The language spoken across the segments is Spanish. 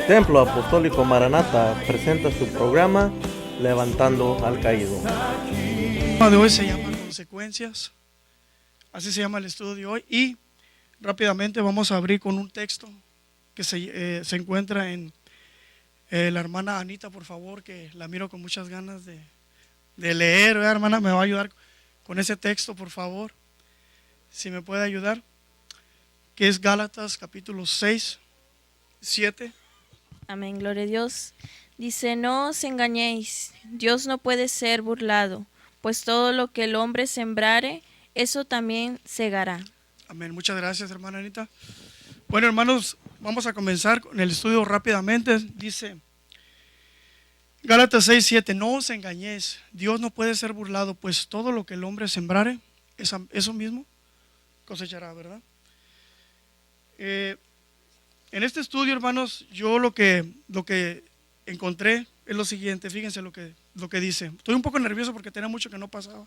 Templo Apostólico Maranata presenta su programa Levantando al Caído. El tema de hoy se llama Consecuencias, así se llama el estudio de hoy, y rápidamente vamos a abrir con un texto que se encuentra en la hermana Anita, por favor, que la miro con muchas ganas de leer, ¿verdad, hermana? Me va a ayudar con ese texto, por favor, si me puede ayudar, que es Gálatas capítulo 6, 7. Amén, gloria a Dios. Dice, no os engañéis, Dios no puede ser burlado, pues todo lo que el hombre sembrare, eso también segará. Amén, muchas gracias, hermana Anita. Bueno, hermanos, vamos a comenzar con el estudio rápidamente. Dice Gálatas 6, 7, no os engañéis, Dios no puede ser burlado, pues todo lo que el hombre sembrare, eso mismo cosechará, ¿verdad? En este estudio, hermanos, yo lo que encontré es lo siguiente. Fíjense lo que dice. Estoy un poco nervioso porque tenía mucho que no pasaba.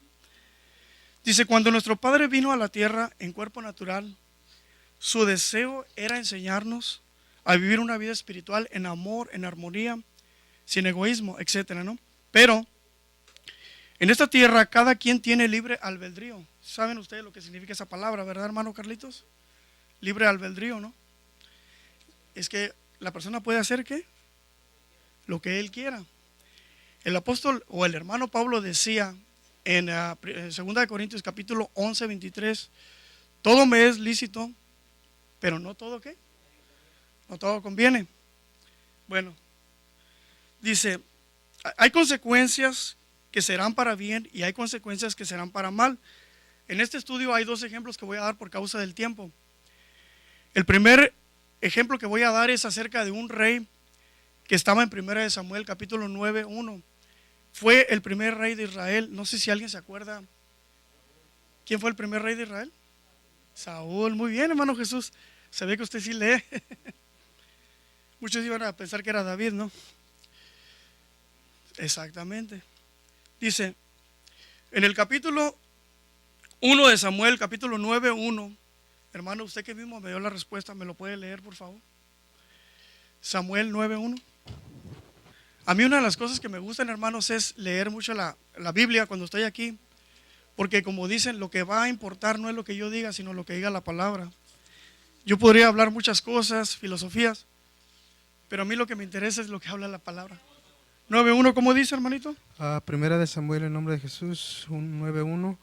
Dice, cuando nuestro Padre vino a la tierra en cuerpo natural, su deseo era enseñarnos a vivir una vida espiritual en amor, en armonía, sin egoísmo, etcétera, ¿no? Pero en esta tierra cada quien tiene libre albedrío. ¿Saben ustedes lo que significa esa palabra, verdad, hermano Carlitos? Libre albedrío, ¿no? Es que la persona puede hacer ¿qué? Lo que él quiera. El apóstol o el hermano Pablo decía en 2 Corintios capítulo 11, 23, todo me es lícito, pero no todo ¿qué? No todo conviene. Bueno, dice, hay consecuencias que serán para bien y hay consecuencias que serán para mal. En este estudio hay dos ejemplos que voy a dar por causa del tiempo. El primer ejemplo que voy a dar es acerca de un rey que estaba en 1 Samuel capítulo 9, 1. Fue el primer rey de Israel. No sé si alguien se acuerda. ¿Quién fue el primer rey de Israel? Saúl. Muy bien, hermano Jesús. Se ve que usted sí lee. Muchos iban a pensar que era David, ¿no? Exactamente. Dice, en el capítulo 1 de Samuel, capítulo 9, 1. Hermano, usted que mismo me dio la respuesta, ¿me lo puede leer, por favor? Samuel 9:1. A mí una de las cosas que me gustan, hermanos, es leer mucho la Biblia cuando estoy aquí, porque como dicen, lo que va a importar no es lo que yo diga, sino lo que diga la palabra. Yo podría hablar muchas cosas, filosofías, pero a mí lo que me interesa es lo que habla la palabra. 9:1, ¿cómo dice, hermanito? Primera de Samuel, en nombre de Jesús, 9:1.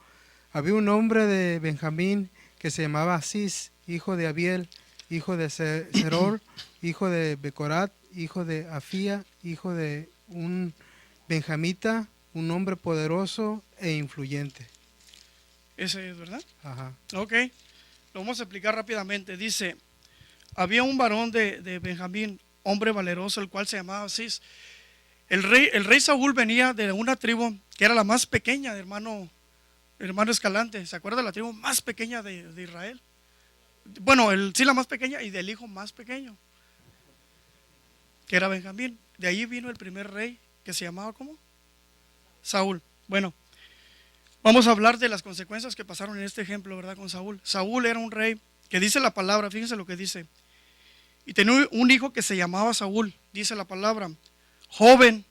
Había un hombre de Benjamín que se llamaba Asís, hijo de Abiel, hijo de Seror, hijo de Becorat, hijo de Afía, hijo de un benjamita, un hombre poderoso e influyente. Ese es, ¿verdad? Ajá. Ok, lo vamos a explicar rápidamente. Dice, había un varón de Benjamín, hombre valeroso, el cual se llamaba Asís. El rey Saúl venía de una tribu que era la más pequeña, hermano Escalante. ¿Se acuerda de la tribu más pequeña de Israel? Bueno, sí, la más pequeña y del hijo más pequeño, que era Benjamín. De ahí vino el primer rey que se llamaba ¿cómo? Saúl. Bueno, vamos a hablar de las consecuencias que pasaron en este ejemplo, ¿verdad? Con Saúl. Saúl era un rey que dice la palabra, fíjense lo que dice. Y tenía un hijo que se llamaba Saúl, dice la palabra, joven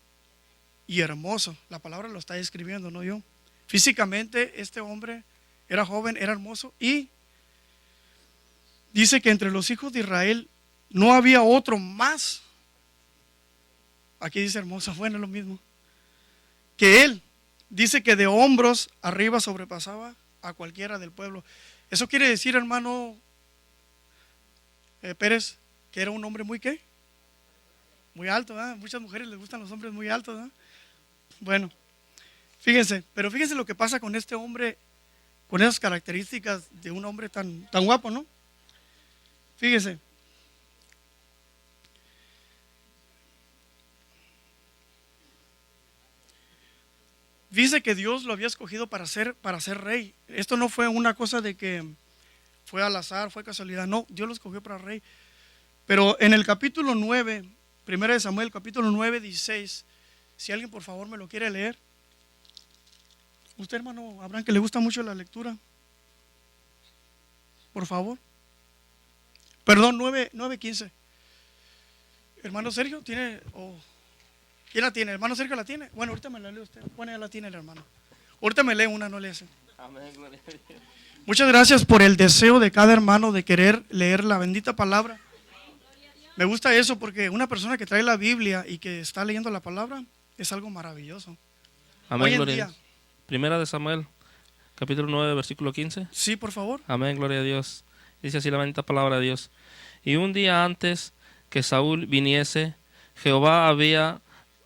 y hermoso. La palabra lo está describiendo, no yo. Físicamente este hombre era joven, era hermoso y dice que entre los hijos de Israel no había otro más. Aquí dice hermoso, bueno, es lo mismo. Que él, dice que de hombros arriba sobrepasaba a cualquiera del pueblo. Eso quiere decir, hermano Pérez, que era un hombre muy ¿qué? Muy alto, ¿verdad? Muchas mujeres les gustan los hombres muy altos, ¿verdad? Bueno, fíjense, pero fíjense lo que pasa con este hombre, con esas características de un hombre tan guapo, ¿no? Fíjense. Dice que Dios lo había escogido para ser rey. Esto no fue una cosa de que fue al azar, fue casualidad. No, Dios lo escogió para rey. Pero en el capítulo 9, 1 Samuel, capítulo 9, 16, si alguien por favor me lo quiere leer. Usted, hermano Abraham, que le gusta mucho la lectura. Por favor. Perdón, 9:15. Hermano Sergio, ¿tiene? ¿Quién la tiene? ¿Hermano Sergio la tiene? Bueno, ahorita me la lee usted. Bueno, ya la tiene el hermano. Ahorita me lee una, no le hace. Muchas gracias por el deseo de cada hermano de querer leer la bendita palabra. Me gusta eso porque una persona que trae la Biblia y que está leyendo la palabra es algo maravilloso. Amén, Hoy en gloria a día, Dios. Primera de Samuel, capítulo 9, versículo 15. sí, por favor. Amén, gloria a Dios. Dice así la bendita palabra de Dios. Y un día antes que Saúl viniese, Jehová había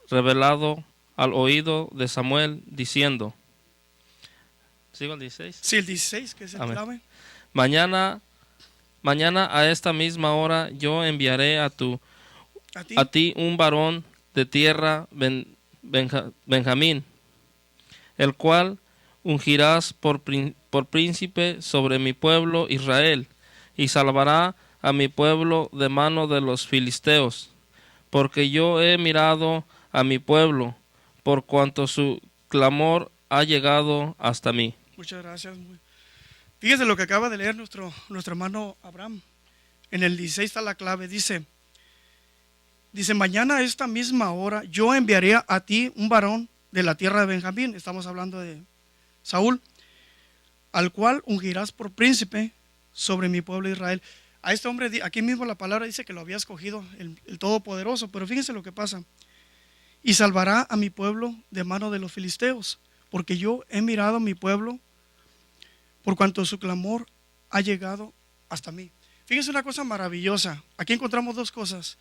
revelado al oído de Samuel, diciendo, ¿sigo el 16? Sí, el 16, que es el Amén. clave. Mañana a esta misma hora yo enviaré a ti un varón de tierra Benjamín, el cual ungirás por príncipe sobre mi pueblo Israel, y salvará a mi pueblo de mano de los filisteos, porque yo he mirado a mi pueblo, por cuanto su clamor ha llegado hasta mí. Muchas gracias. Fíjese lo que acaba de leer nuestro hermano Abraham. En el 16 está la clave. Dice, mañana a esta misma hora yo enviaré a ti un varón de la tierra de Benjamín. Estamos hablando de Saúl, al cual ungirás por príncipe sobre mi pueblo Israel. A este hombre, aquí mismo la palabra dice que lo había escogido el Todopoderoso, pero fíjense lo que pasa. Y salvará a mi pueblo de mano de los filisteos, porque yo he mirado a mi pueblo, por cuanto su clamor ha llegado hasta mí. Fíjense una cosa maravillosa. Aquí encontramos dos cosas.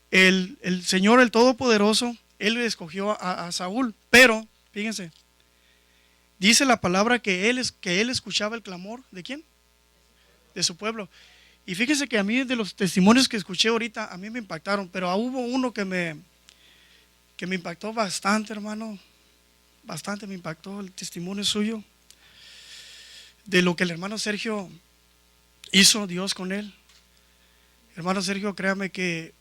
El Señor, el Todopoderoso, Él escogió a Saúl, pero, fíjense, dice la palabra que él escuchaba el clamor, ¿de quién? De su pueblo. Y fíjense que a mí, de los testimonios que escuché ahorita, a mí me impactaron, pero hubo uno que me impactó bastante, hermano. Bastante me impactó el testimonio suyo de lo que el hermano Sergio hizo Dios con él. Hermano Sergio, créame que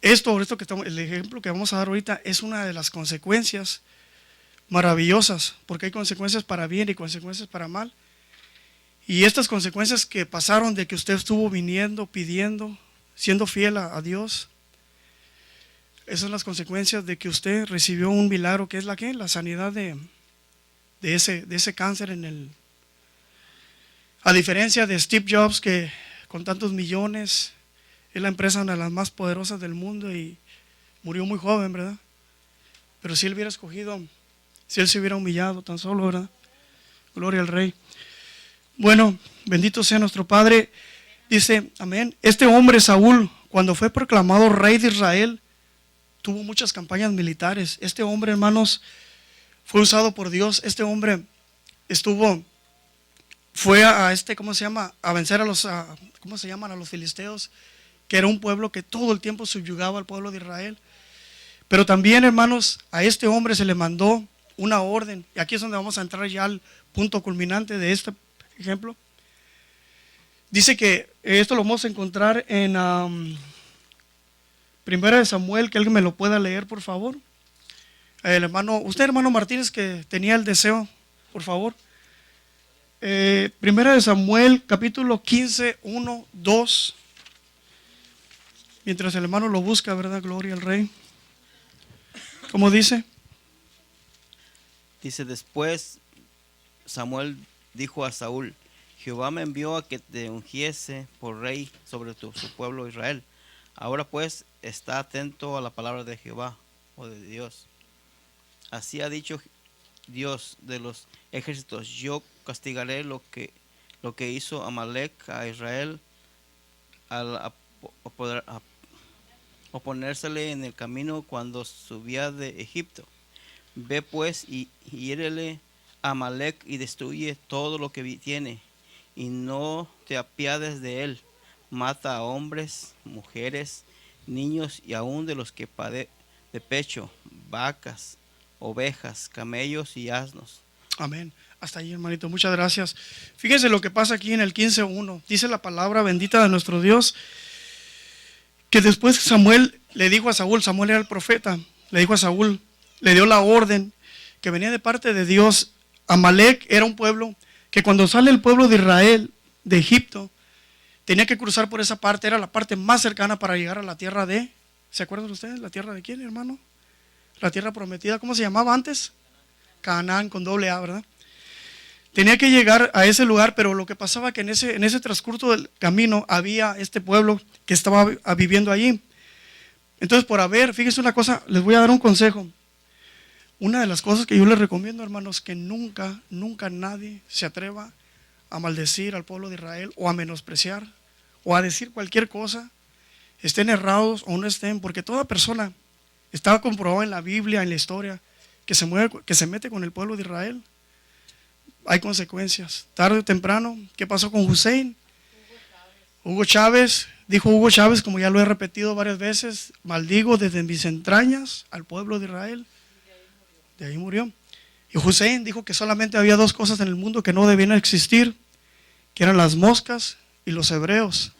el ejemplo que vamos a dar ahorita es una de las consecuencias maravillosas, porque hay consecuencias para bien y consecuencias para mal. Y estas consecuencias que pasaron de que usted estuvo viniendo, pidiendo, siendo fiel a Dios, esas son las consecuencias de que usted recibió un milagro, que es la sanidad de ese cáncer a diferencia de Steve Jobs, que con tantos millones es la empresa una de las más poderosas del mundo y murió muy joven, ¿verdad? Pero si él hubiera escogido, si él se hubiera humillado tan solo, ¿verdad? Gloria al Rey. Bueno, bendito sea nuestro Padre. Dice, amén. Este hombre Saúl, cuando fue proclamado rey de Israel, tuvo muchas campañas militares. Este hombre, hermanos, fue usado por Dios. Este hombre fue a ¿cómo se llama? A vencer a los filisteos, que era un pueblo que todo el tiempo subyugaba al pueblo de Israel. Pero también, hermanos, a este hombre se le mandó una orden, y aquí es donde vamos a entrar ya al punto culminante de este ejemplo. Dice que esto lo vamos a encontrar en Primera de Samuel, que alguien me lo pueda leer, por favor. Hermano Martínez, que tenía el deseo, por favor. Primera de Samuel, capítulo 15, 1, 2. Mientras el hermano lo busca, ¿verdad? Gloria al Rey. ¿Cómo dice? Dice, después Samuel dijo a Saúl, Jehová me envió a que te ungiese por rey sobre su pueblo Israel. Ahora pues, está atento a la palabra de Jehová, o de Dios. Así ha dicho Dios de los ejércitos, yo castigaré lo que hizo Amalek a Israel al oponérsele en el camino cuando subía de Egipto. Ve pues y hiérele a Amalek y destruye todo lo que tiene, y no te apiades de él. Mata a hombres, mujeres, niños y aun de los que de pecho, vacas, ovejas, camellos y asnos. Amén. Hasta ahí, hermanito. Muchas gracias. Fíjense lo que pasa aquí en el 15:1. Dice la palabra bendita de nuestro Dios, que después Samuel le dijo a Saúl, Samuel era el profeta, le dijo a Saúl, le dio la orden que venía de parte de Dios. Amalek era un pueblo que cuando sale el pueblo de Israel de Egipto, tenía que cruzar por esa parte, era la parte más cercana para llegar a la tierra de, ¿se acuerdan ustedes? ¿La tierra de quién, hermano? La tierra prometida, ¿cómo se llamaba antes? Canaán con doble A, ¿verdad? Tenía que llegar a ese lugar, pero lo que pasaba que en ese transcurso del camino había este pueblo que estaba viviendo allí. Entonces, fíjense una cosa, les voy a dar un consejo. Una de las cosas que yo les recomiendo, hermanos, que nunca nadie se atreva a maldecir al pueblo de Israel o a menospreciar o a decir cualquier cosa, estén errados o no estén, porque toda persona está comprobada en la Biblia, en la historia, que se mete con el pueblo de Israel. Hay consecuencias. Tarde o temprano, ¿qué pasó con Hussein? Hugo Chávez, dijo Hugo Chávez, como ya lo he repetido varias veces, maldigo desde mis entrañas al pueblo de Israel. De ahí murió. Y Hussein dijo que solamente había dos cosas en el mundo que no debían existir, que eran las moscas y los hebreos.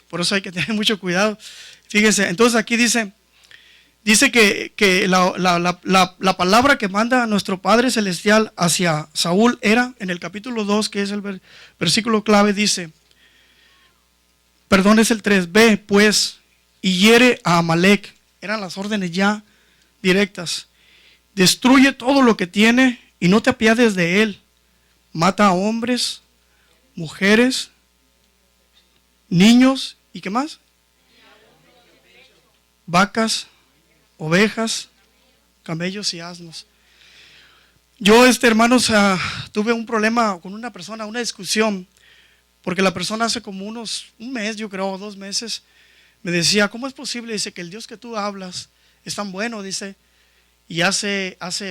Por eso hay que tener mucho cuidado. Fíjense, entonces aquí dice que la palabra que manda nuestro Padre Celestial hacia Saúl era, en el capítulo 2, que es el versículo clave, dice, perdón, es el 3, ve pues y hiere a Amalek. Eran las órdenes ya directas. Destruye todo lo que tiene y no te apiades de él. Mata a hombres, mujeres, niños y ¿qué más? Vacas, ovejas, camellos y asnos. Yo, hermanos, tuve un problema con una persona, una discusión, porque la persona hace como un mes, yo creo, 2 meses, me decía, ¿cómo es posible? Dice que el Dios que tú hablas es tan bueno, dice, y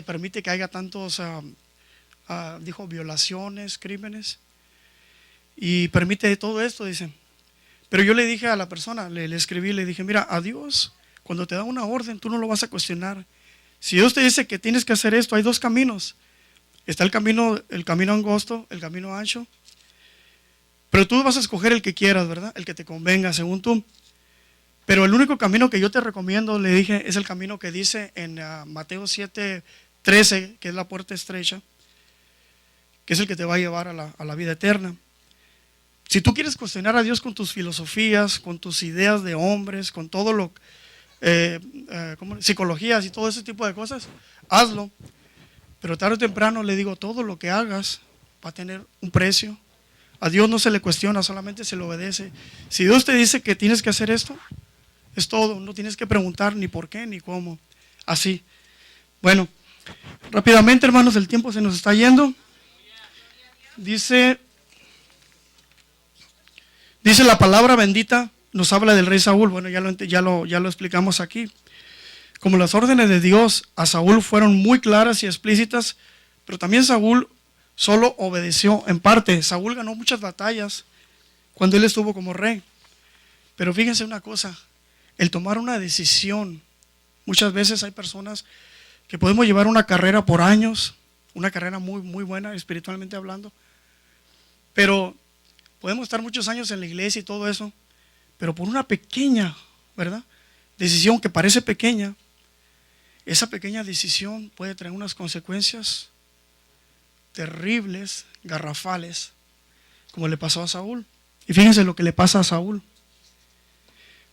permite que haya tantos, dijo, violaciones, crímenes, y permite todo esto, dice. Pero yo le dije a la persona, le escribí, le dije, mira, a Dios, cuando te da una orden, tú no lo vas a cuestionar. Si Dios te dice que tienes que hacer esto, hay 2 caminos. Está el camino angosto, el camino ancho. Pero tú vas a escoger el que quieras, ¿verdad? El que te convenga, según tú. Pero el único camino que yo te recomiendo, le dije, es el camino que dice en Mateo 7:13, que es la puerta estrecha, que es el que te va a llevar a la vida eterna. Si tú quieres cuestionar a Dios con tus filosofías, con tus ideas de hombres, con todo lo psicologías y todo ese tipo de cosas, hazlo. Pero tarde o temprano, le digo, todo lo que hagas va a tener un precio. A Dios no se le cuestiona, solamente se le obedece. Si Dios te dice que tienes que hacer esto, es todo. No tienes que preguntar ni por qué ni cómo. Así. Bueno, rápidamente, hermanos, el tiempo se nos está yendo. Dice la palabra bendita, nos habla del rey Saúl. Bueno, ya lo explicamos aquí. Como las órdenes de Dios a Saúl fueron muy claras y explícitas, pero también Saúl solo obedeció en parte. Saúl ganó muchas batallas cuando él estuvo como rey. Pero fíjense una cosa, el tomar una decisión. Muchas veces hay personas que podemos llevar una carrera por años, una carrera muy, muy buena espiritualmente hablando, pero podemos estar muchos años en la iglesia y todo eso, pero por una pequeña, ¿verdad?, decisión que parece pequeña, esa pequeña decisión puede traer unas consecuencias terribles, garrafales, como le pasó a Saúl. Y fíjense lo que le pasa a Saúl.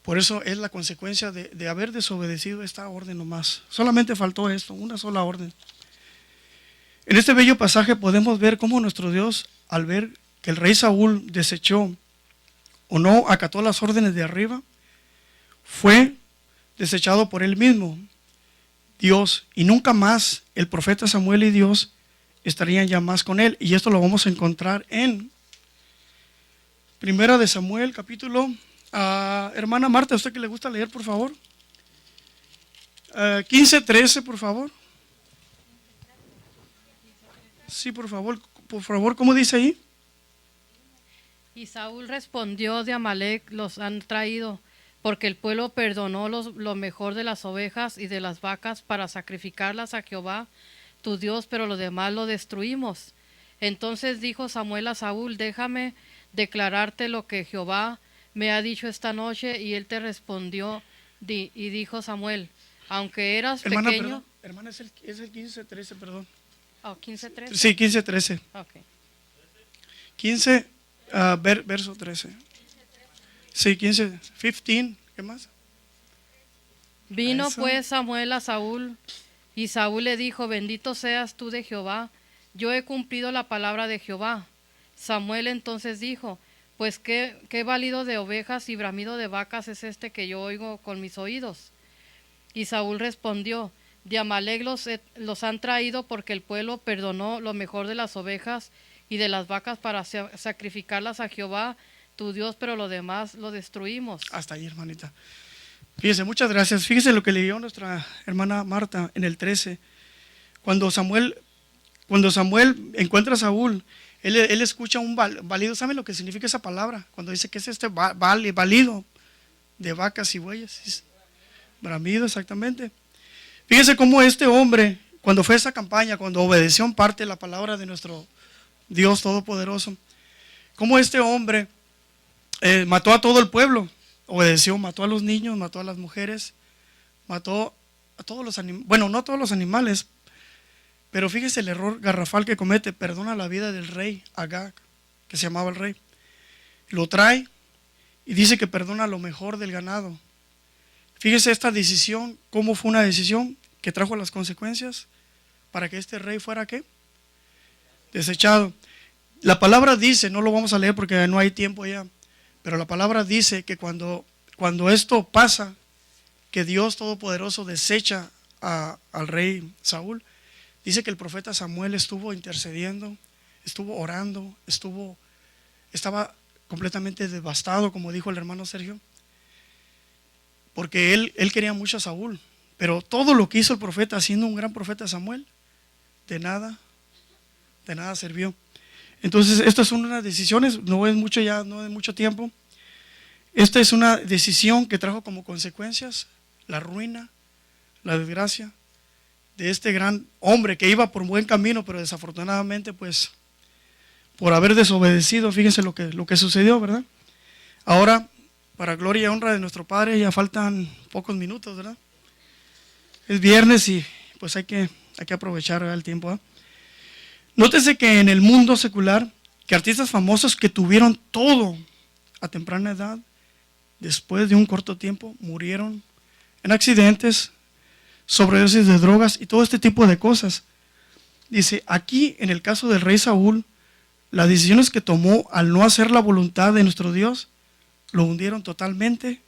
Por eso es la consecuencia de haber desobedecido esta orden nomás. Solamente faltó esto, una sola orden. En este bello pasaje podemos ver cómo nuestro Dios, al ver que el rey Saúl desechó o no acató las órdenes de arriba, fue desechado por él mismo, Dios, y nunca más el profeta Samuel y Dios estarían ya más con él. Y esto lo vamos a encontrar en Primera de Samuel, capítulo, hermana Marta, ¿a usted que le gusta leer, por favor? 15:13, por favor. Sí, por favor, ¿cómo dice ahí? Y Saúl respondió, de Amalek los han traído, porque el pueblo perdonó lo mejor de las ovejas y de las vacas para sacrificarlas a Jehová, tu Dios, pero lo demás lo destruimos. Entonces dijo Samuel a Saúl, déjame declararte lo que Jehová me ha dicho esta noche. Y él te respondió, y dijo Samuel, aunque eras hermana, pequeño... Perdón, hermana, es el 15:13, perdón. Oh, 15:13. Sí, 15:13. Okay. 15, verso 13. Sí, 15, 15, ¿qué más? Vino Eso. pues Samuel a Saúl, y Saúl le dijo, bendito seas tú de Jehová, yo he cumplido la palabra de Jehová. Samuel entonces dijo, pues qué balido de ovejas y bramido de vacas es este que yo oigo con mis oídos. Y Saúl respondió, de Amalec los han traído porque el pueblo perdonó lo mejor de las ovejas y de las vacas para sacrificarlas a Jehová tu Dios, pero lo demás lo destruimos. Hasta ahí, hermanita. Fíjese, muchas gracias. Fíjese lo que leyó nuestra hermana Marta en el 13. Cuando Samuel encuentra a Saúl, él escucha un balido. ¿Saben lo que significa esa palabra? Cuando dice que es este balido de vacas y bueyes. Bramido, exactamente. Fíjese cómo este hombre, cuando fue a esa campaña, cuando obedeció en parte la palabra de nuestro Dios Todopoderoso, cómo este hombre mató a todo el pueblo. Obedeció, mató a los niños, mató a las mujeres, mató a todos los animales, bueno, no a todos los animales, pero fíjese el error garrafal que comete, perdona la vida del rey Agag, que se llamaba el rey, lo trae y dice que perdona lo mejor del ganado. Fíjese esta decisión, cómo fue una decisión que trajo las consecuencias para que este rey fuera, ¿qué? Desechado. La palabra dice, no lo vamos a leer porque no hay tiempo ya, pero la palabra dice que cuando esto pasa, que Dios Todopoderoso desecha al rey Saúl, dice que el profeta Samuel estuvo intercediendo, estuvo orando, estaba completamente devastado, como dijo el hermano Sergio, porque él quería mucho a Saúl, pero todo lo que hizo el profeta, siendo un gran profeta Samuel, de nada sirvió. Entonces, estas son unas decisiones, no es mucho tiempo. Esta es una decisión que trajo como consecuencias la ruina, la desgracia de este gran hombre que iba por buen camino, pero desafortunadamente, pues, por haber desobedecido, fíjense lo que sucedió, ¿verdad? Ahora, para gloria y honra de nuestro Padre, ya faltan pocos minutos, ¿verdad? Es viernes y pues hay que aprovechar, ¿verdad?, el tiempo, ¿verdad? Nótese que en el mundo secular, que artistas famosos que tuvieron todo a temprana edad, después de un corto tiempo, murieron en accidentes, sobredosis de drogas y todo este tipo de cosas. Dice, aquí en el caso del rey Saúl, las decisiones que tomó al no hacer la voluntad de nuestro Dios, lo hundieron totalmente.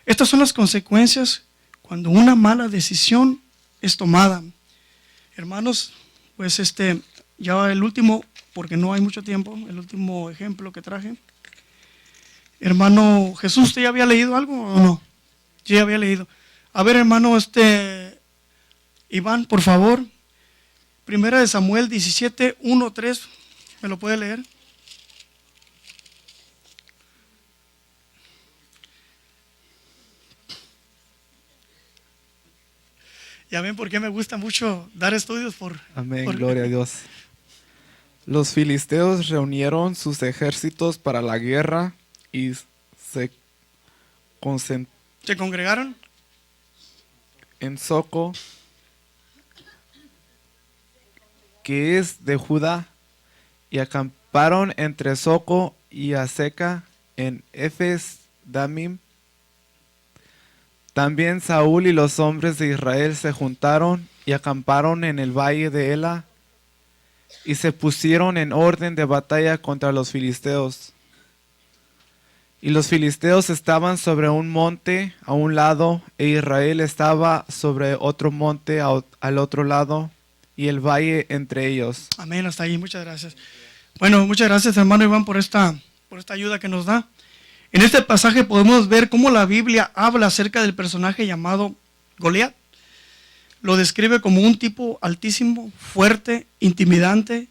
Estas son las consecuencias cuando una mala decisión es tomada. Hermanos, pues ya el último, porque no hay mucho tiempo, el último ejemplo que traje. Hermano Jesús, ¿usted ya había leído algo o no? Yo ya había leído. A ver, hermano, Iván, por favor. Primera de Samuel 17, 1, 3. ¿Me lo puede leer? Ya ven por qué me gusta mucho dar estudios Amén, gloria a Dios. Los filisteos reunieron sus ejércitos para la guerra y se congregaron en Soco, que es de Judá, y acamparon entre Soco y Aseca en Efes Damim. También Saúl y los hombres de Israel se juntaron y acamparon en el valle de Ela y se pusieron en orden de batalla contra los filisteos. Y los filisteos estaban sobre un monte a un lado e Israel estaba sobre otro monte al otro lado y el valle entre ellos. Amén, hasta ahí, muchas gracias. Bueno, muchas gracias, hermano Iván, por esta ayuda que nos da. En este pasaje podemos ver cómo la Biblia habla acerca del personaje llamado Goliat. Lo describe como un tipo altísimo, fuerte, intimidante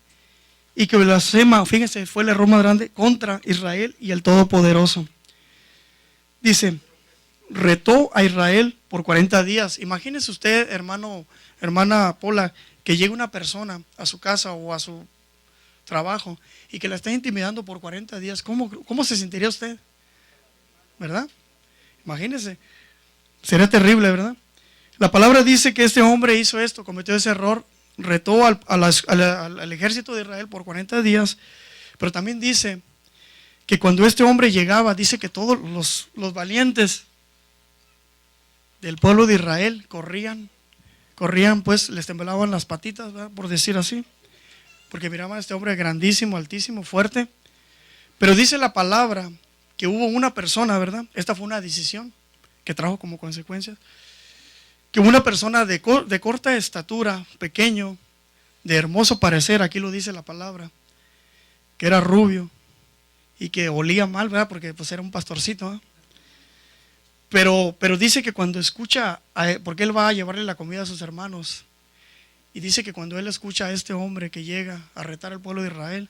y que blasfema, fíjense, fue el error más grande contra Israel y el Todopoderoso. Dice, retó a Israel por 40 días. Imagínese usted, hermana Pola, que llegue una persona a su casa o a su trabajo y que la esté intimidando por 40 días. ¿Cómo se sentiría usted? ¿Verdad? Imagínese. Sería terrible, ¿verdad? La palabra dice que este hombre hizo esto, cometió ese error, retó al ejército de Israel por 40 días, pero también dice que cuando este hombre llegaba, dice que todos los valientes del pueblo de Israel corrían, pues les temblaban las patitas, ¿verdad? Por decir así, porque miraban a este hombre grandísimo, altísimo, fuerte. Pero dice la palabra que hubo una persona, ¿verdad? Esta fue una decisión que trajo como consecuencia, que una persona de corta estatura, pequeño, de hermoso parecer, aquí lo dice la palabra, que era rubio y que olía mal, ¿verdad? Porque pues era un pastorcito, ¿eh? Pero dice que cuando escucha, porque él va a llevarle la comida a sus hermanos, y dice que cuando él escucha a este hombre que llega a retar al pueblo de Israel,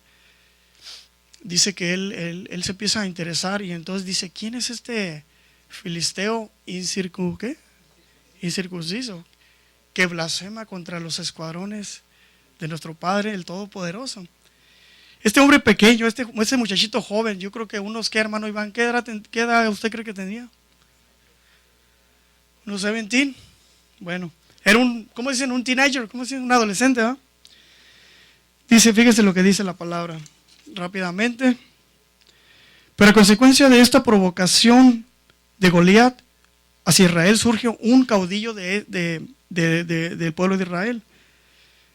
dice que él se empieza a interesar, y entonces dice, ¿quién es este filisteo incircunciso que blasfema contra los escuadrones de nuestro Padre, el Todopoderoso? Este hombre pequeño, este muchachito joven, yo creo que unos, ¿qué, hermano Iván? ¿Qué edad usted cree que tenía? ¿Unos 17? Bueno, era ¿cómo dicen? Un teenager, ¿cómo dicen? Un adolescente, ¿verdad? Dice, fíjese lo que dice la palabra, rápidamente. Pero a consecuencia de esta provocación de Goliat, hacia Israel surge un caudillo del pueblo de Israel,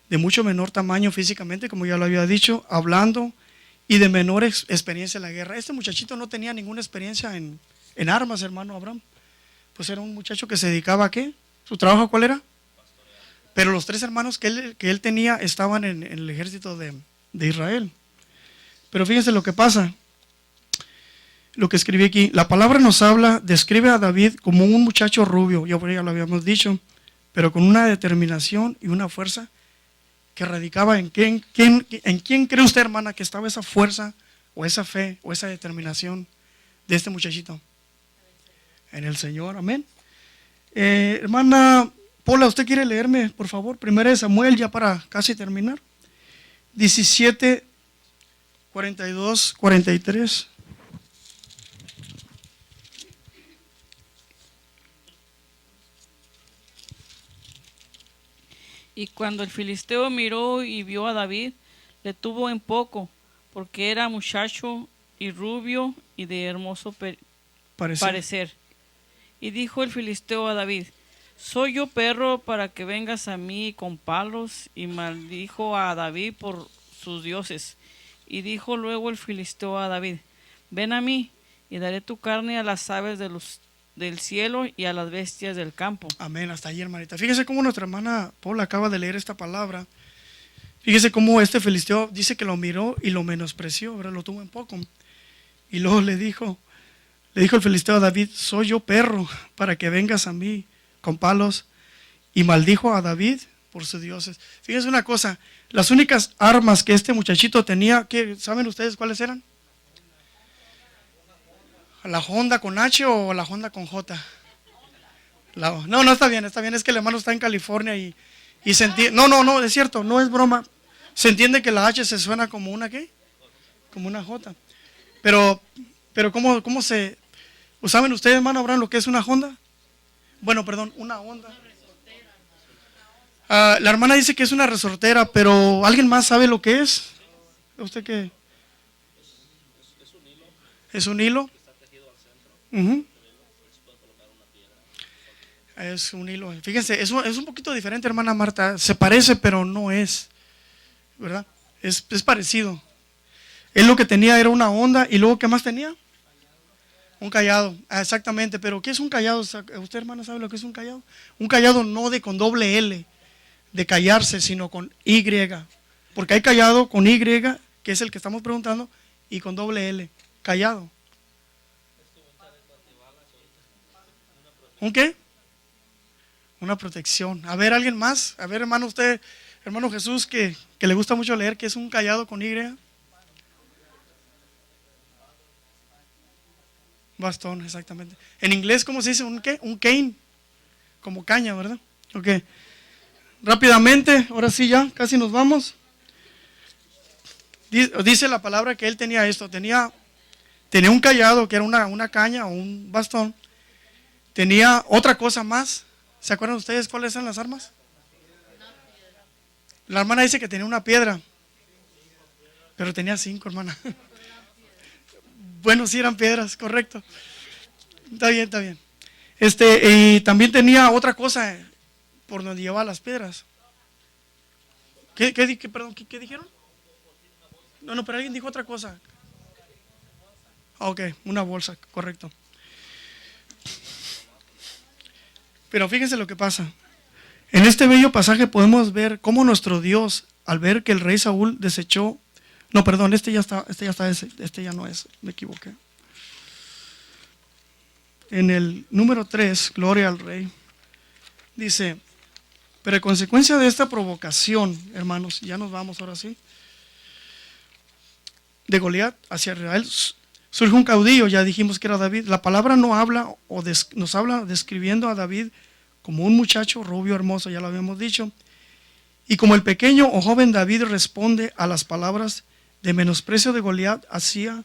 de mucho menor tamaño físicamente, como ya lo había dicho, hablando, y de menor experiencia en la guerra. Este muchachito no tenía ninguna experiencia en armas, hermano Abraham. Pues era un muchacho que se dedicaba ¿a qué? ¿Su trabajo cuál era? Pero los 3 hermanos que él tenía estaban en el ejército de Israel. Pero fíjense lo que pasa, lo que escribí aquí. La palabra nos describe a David como un muchacho rubio, ya lo habíamos dicho, pero con una determinación y una fuerza que radicaba en quién cree usted, hermana, que estaba esa fuerza o esa fe o esa determinación de este muchachito. En el Señor, amén. Hermana Paula, ¿usted quiere leerme, por favor? 1 Samuel, ya para casi terminar. 17, 42, 43. Y cuando el filisteo miró y vio a David, le tuvo en poco, porque era muchacho y rubio y de hermoso parecer. Y dijo el filisteo a David, ¿soy yo perro para que vengas a mí con palos? Y maldijo a David por sus dioses. Y dijo luego el filisteo a David, ven a mí, y daré tu carne a las aves del cielo y a las bestias del campo. Amén, hasta ahí, hermanita. Fíjese cómo nuestra hermana Paula acaba de leer esta palabra. Fíjese cómo este filisteo dice que lo miró y lo menospreció, ¿verdad? Lo tuvo en poco. Y luego le dijo el filisteo a David, soy yo perro para que vengas a mí con palos. Y maldijo a David por sus dioses. Fíjense una cosa, las únicas armas que este muchachito tenía, ¿saben ustedes cuáles eran? ¿La Honda con H o la Honda con J? No, está bien, es que el hermano está en California y se entiende, no, es cierto, no es broma, se entiende que la H se suena como una ¿qué? Como una J, pero ¿cómo se, saben ustedes, hermano Abraham, lo que es una Honda? Bueno, perdón, una Honda. La hermana dice que es una resortera, pero ¿alguien más sabe lo que es? ¿Usted qué? ¿Es un hilo? Es un hilo. Fíjense, es un poquito diferente, hermana Marta. Se parece, pero no es, ¿verdad? Es parecido. Él lo que tenía era una onda y luego ¿qué más tenía? Un cayado. Exactamente, pero ¿qué es un cayado? ¿Usted, hermana, sabe lo que es un cayado? Un cayado no con doble L, de callarse, sino con Y. Porque hay cayado con Y, que es el que estamos preguntando, y con doble L. Cayado. ¿Un qué? Una protección. A ver, ¿alguien más? A ver, hermano, usted, hermano Jesús, que le gusta mucho leer, ¿qué es un cayado con Y? Bastón, exactamente. En inglés, ¿cómo se dice? ¿Un qué? Un cane. Como caña, ¿verdad? Ok. Rápidamente, ahora sí ya, casi nos vamos. Dice la palabra que él tenía esto. Tenía un cayado, que era una caña o un bastón. Tenía otra cosa más. ¿Se acuerdan ustedes cuáles eran las armas? La hermana dice que tenía una piedra. Pero tenía 5, hermana. Bueno, sí eran piedras, correcto. Está bien, está bien. Y también tenía otra cosa por donde llevaba las piedras. ¿Qué dijeron? No, pero alguien dijo otra cosa. Ok, una bolsa, correcto. Pero fíjense lo que pasa. En este bello pasaje podemos ver cómo nuestro Dios, al ver que el rey Saúl desechó. No, perdón, este ya no es, me equivoqué. En el número 3, gloria al rey, dice, pero a consecuencia de esta provocación, hermanos, ya nos vamos ahora sí, de Goliat hacia Israel, surge un caudillo, ya dijimos que era David. La palabra no habla nos habla describiendo a David como un muchacho rubio, hermoso, ya lo habíamos dicho. Y como el pequeño o joven David responde a las palabras de menosprecio de Goliat, hacía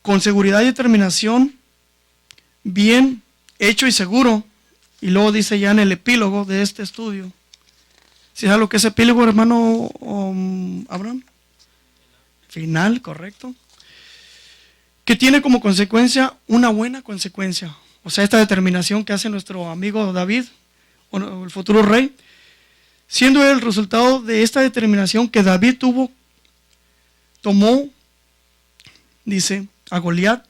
con seguridad y determinación, bien hecho y seguro. Y luego dice ya en el epílogo de este estudio. ¿Sí sabe lo que es epílogo, hermano Abraham? Final, correcto. Que tiene como consecuencia una buena consecuencia. O sea, esta determinación que hace nuestro amigo David, o el futuro rey, siendo el resultado de esta determinación que David tomó, dice, a Goliat,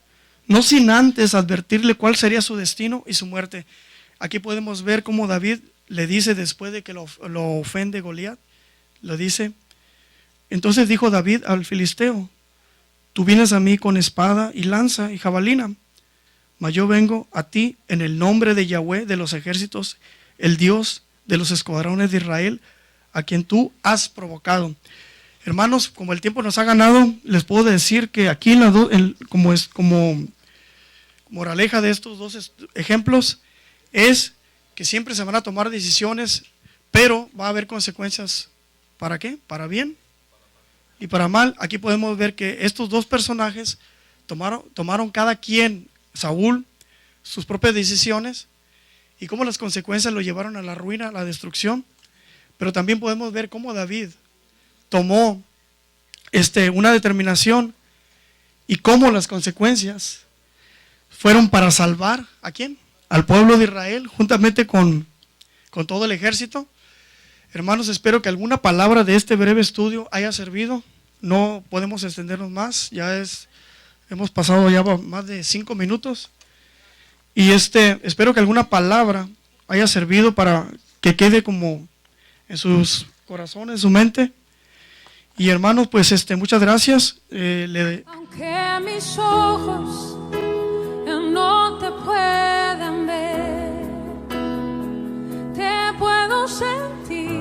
no sin antes advertirle cuál sería su destino y su muerte. Aquí podemos ver cómo David le dice después de que lo ofende Goliat, le dice, entonces dijo David al filisteo, tú vienes a mí con espada y lanza y jabalina, mas yo vengo a ti en el nombre de Yahweh de los ejércitos, el Dios de los escuadrones de Israel, a quien tú has provocado. Hermanos, como el tiempo nos ha ganado, les puedo decir que aquí como moraleja de estos dos ejemplos es que siempre se van a tomar decisiones, pero va a haber consecuencias. ¿Para qué? Para bien y para mal. Aquí podemos ver que estos dos personajes tomaron cada quien, Saúl, sus propias decisiones y cómo las consecuencias lo llevaron a la ruina, a la destrucción. Pero también podemos ver cómo David tomó una determinación y cómo las consecuencias fueron para salvar ¿a quién? Al pueblo de Israel, juntamente con todo el ejército. Hermanos, espero que alguna palabra de este breve estudio haya servido. No podemos extendernos más, hemos pasado ya más de 5 minutos. Y espero que alguna palabra haya servido para que quede como en sus corazones, en su mente. Y hermanos, pues muchas gracias. Aunque mis ojos no te puedan ver, te puedo sentir.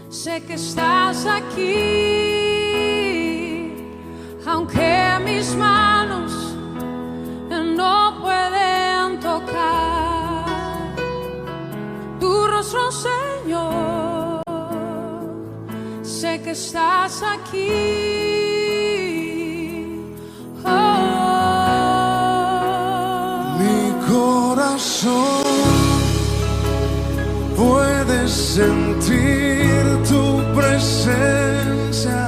Sé que estás aquí, aunque mis manos no pueden tocar tu rostro, Señor. Sé que estás aquí. Mi corazón puede sentir tu presencia.